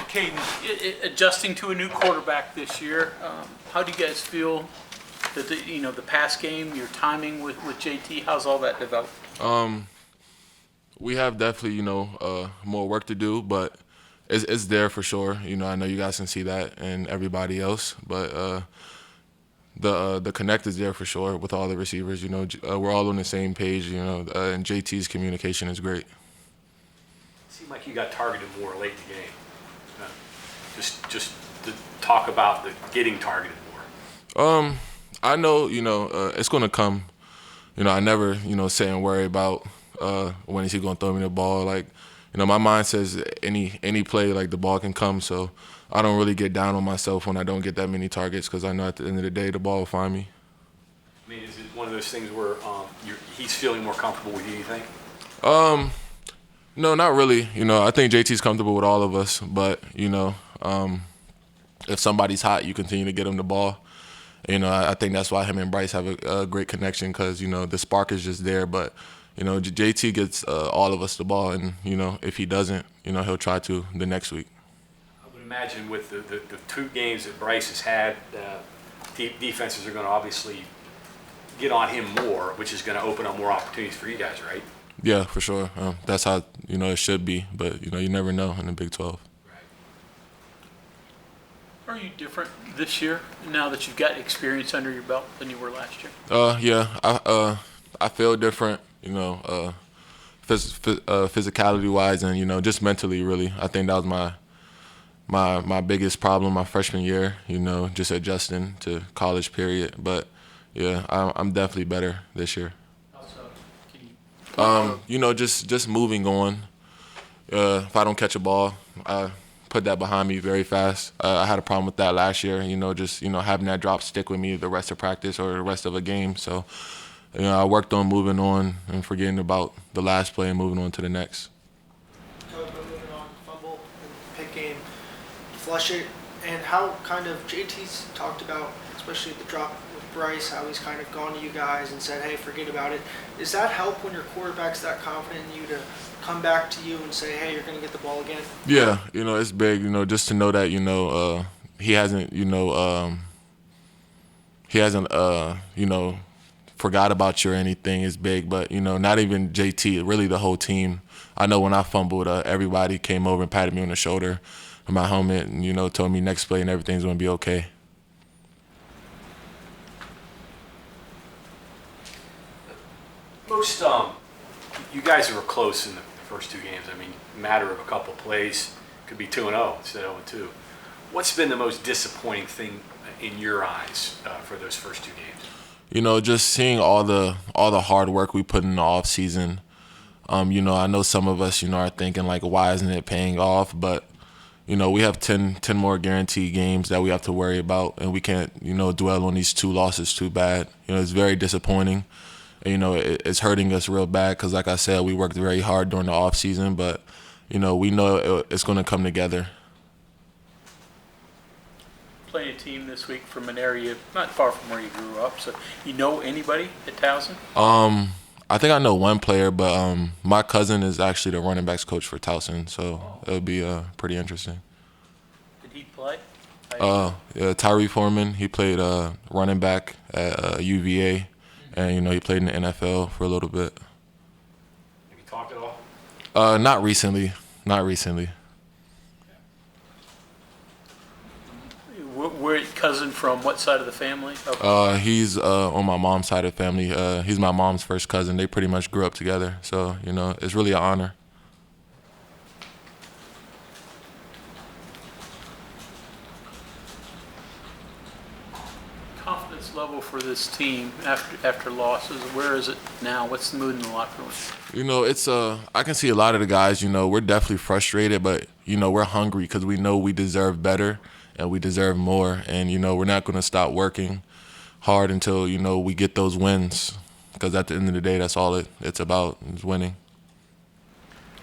Kaden, adjusting to a new quarterback this year, how do you guys feel that the pass game, your timing with JT, how's all that developed? We have definitely, more work to do, but it's there for sure. I know you guys can see that and everybody else, but the connect is there for sure with all the receivers. We're all on the same page. And JT's communication is great. It seemed like you got targeted more late in the game. Just to talk about the getting targeted more. I know, it's gonna come. I never, sit and worry about when is he gonna throw me the ball. Like, my mind says any play, like the ball can come. So I don't really get down on myself when I don't get that many targets because I know at the end of the day the ball will find me. I mean, is it one of those things where he's feeling more comfortable with you think? No, not really. I think JT's comfortable with all of us, but if somebody's hot, you continue to get them the ball. I think that's why him and Bryce have a great connection because the spark is just there. But JT gets all of us the ball, and if he doesn't, he'll try to the next week. I would imagine with the 2 games that Bryce has had, defenses are going to obviously get on him more, which is going to open up more opportunities for you guys, right? Yeah, for sure. That's how it should be, but you never know in the Big 12. Are you different this year now that you've got experience under your belt than you were last year? Yeah, I feel different, physicality wise, and just mentally. Really, I think that was my biggest problem my freshman year. Just adjusting to college period. But yeah, I'm definitely better this year. Just moving on. If I don't catch a ball, I put that behind me very fast. I had a problem with that last year. Having that drop stick with me the rest of practice or the rest of a game. So, I worked on moving on and forgetting about the last play and moving on to the next. Moving on, fumble, pick game, flush it, and how kind of JT's talked about, especially the drop with Bryce, how he's kind of gone to you guys and said, hey, forget about it. Does that help when your quarterback's that confident in you to come back to you and say, hey, you're going to get the ball again? Yeah, it's big, just to know that, he hasn't, forgot about you or anything is big. But, not even JT, really the whole team. I know when I fumbled, everybody came over and patted me on the shoulder in my helmet and, told me next play and everything's going to be okay. Most, you guys were close in the first 2 games. I mean, matter of a couple of plays, could be 2-0 instead of 0-2. What's been the most disappointing thing in your eyes for those first 2 games? Just seeing all the hard work we put in the off season. I know some of us, are thinking like, why isn't it paying off? But we have 10 more guaranteed games that we have to worry about, and we can't, dwell on these 2 losses too bad. It's very disappointing. It's hurting us real bad because, like I said, we worked very hard during the off season, but we know it's going to come together. Playing a team this week from an area not far from where you grew up, so you know anybody at Towson? I think I know one player, but my cousin is actually the running backs coach for Towson, so it'll be pretty interesting. Did he play? Yeah, Tyree Foreman. He played running back at UVA, and he played in the NFL for a little bit. Have you talked at all? Not recently. Not recently. We're cousin from what side of the family? He's on my mom's side of the family. He's my mom's first cousin. They pretty much grew up together, so it's really an honor. Confidence level for this team after losses. Where is it now? What's the mood in the locker room? It's I can see a lot of the guys. We're definitely frustrated, but we're hungry because we know we deserve better. And we deserve more, and we're not going to stop working hard until we get those wins, because at the end of the day, that's all it's about, is winning.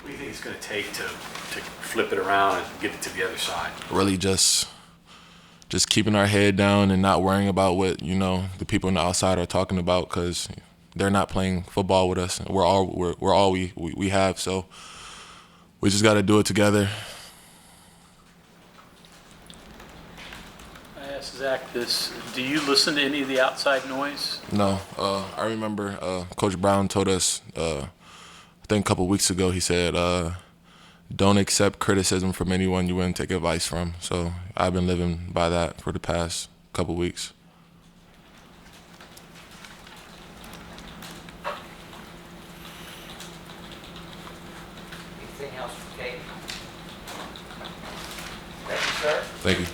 What do you think it's going to take to flip it around and get it to the other side? Really, just keeping our head down and not worrying about what the people on the outside are talking about, because they're not playing football with us. We're all we have, so we just got to do it together. Zach, do you listen to any of the outside noise? No, I remember Coach Brown told us, I think a couple weeks ago, he said, don't accept criticism from anyone you wouldn't take advice from. So I've been living by that for the past couple weeks. Anything else for Kaden? Thank you, sir. Thank you.